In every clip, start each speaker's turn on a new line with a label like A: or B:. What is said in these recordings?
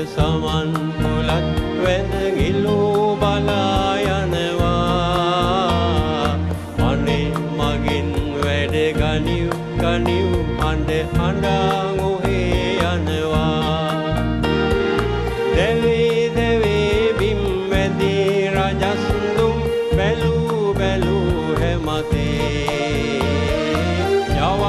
A: සමන් පුලත් වැඳ ගිලූ බලා යනවා අනේ මගින් වැඩ ගනිව් ගනිව් අඬ අඬා ඔහේ යනවා දෙවේ දෙවේ බිම් වැදී රජස්දුම් බැලූ බැලූ හැමතේ යවව්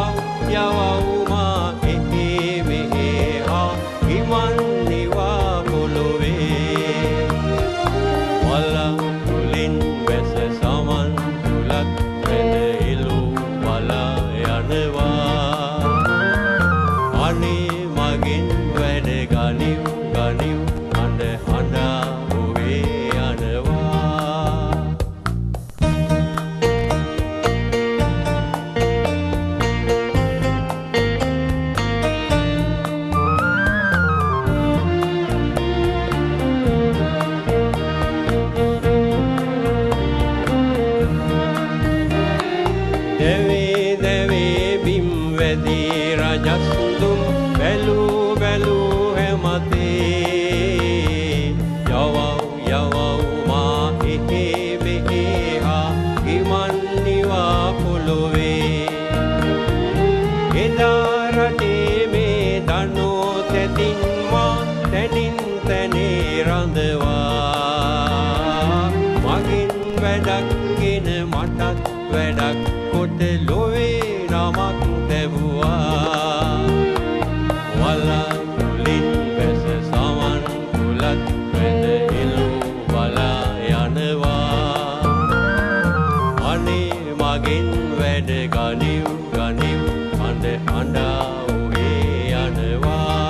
A: මා එහේ මෙහේ හා ගිමන් නිවා පොළොවේ වල තුලින් වැස සමන් තුලත් වැඳ ඉලූ බලා යනවා අනේ මගින් වැඩ ගනිව් ගනිව් අඬ අඬා ඔහේ යනවා දෙවේ දෙවේ බිම් වැදී රජස්දුම් බැලූ බැලූ හැමතේ යවව් මා එහේ මෙහේ හා ගිමන් නිවා පොළොවේ එදා රටේ මේ දනෝ තැතින් මා තැනින් තැනේ රඳවා මගින් වැඩක් ගෙන මටත් වැඩක් කොට ලොවේ නමක් තැබුවා වලා තුලින් වැස සමන් තුලත් වැඳ ඉලූ බලා යනවා අනේ මගෙන් වැඩ ගනිව් ගනිව් අඬ අඬා ඔහේ යනවා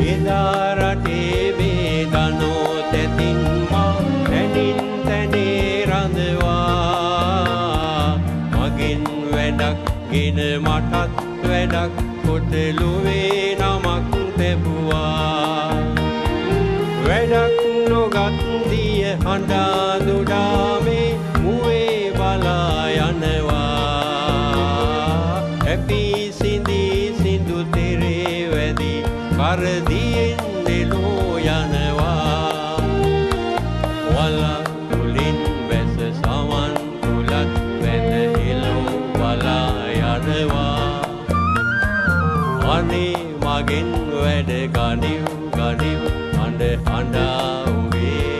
A: එදා රටේ මේ දනෝ තැතින් මා තැනින් තැනේ රඳවා මගින් වැඩක් ගෙන මටත් වැඩක් කොට ලොවේ නමක් තැබුවා වැඩක් නොගත් දිය හඬා දුඩා මේ මුවේ බලා යනවා හැපී සිඳී සිඳු තෙරේ වැදී කරදියෙන් දෙලෝ යනවා වලා තුලින් වැස සමන් තුලත් වැඳ ඉලූ බලා යනවා අනේ මගෙන් වැඩ ගනිව් ගනිව් අඬ අඬා ඔහේ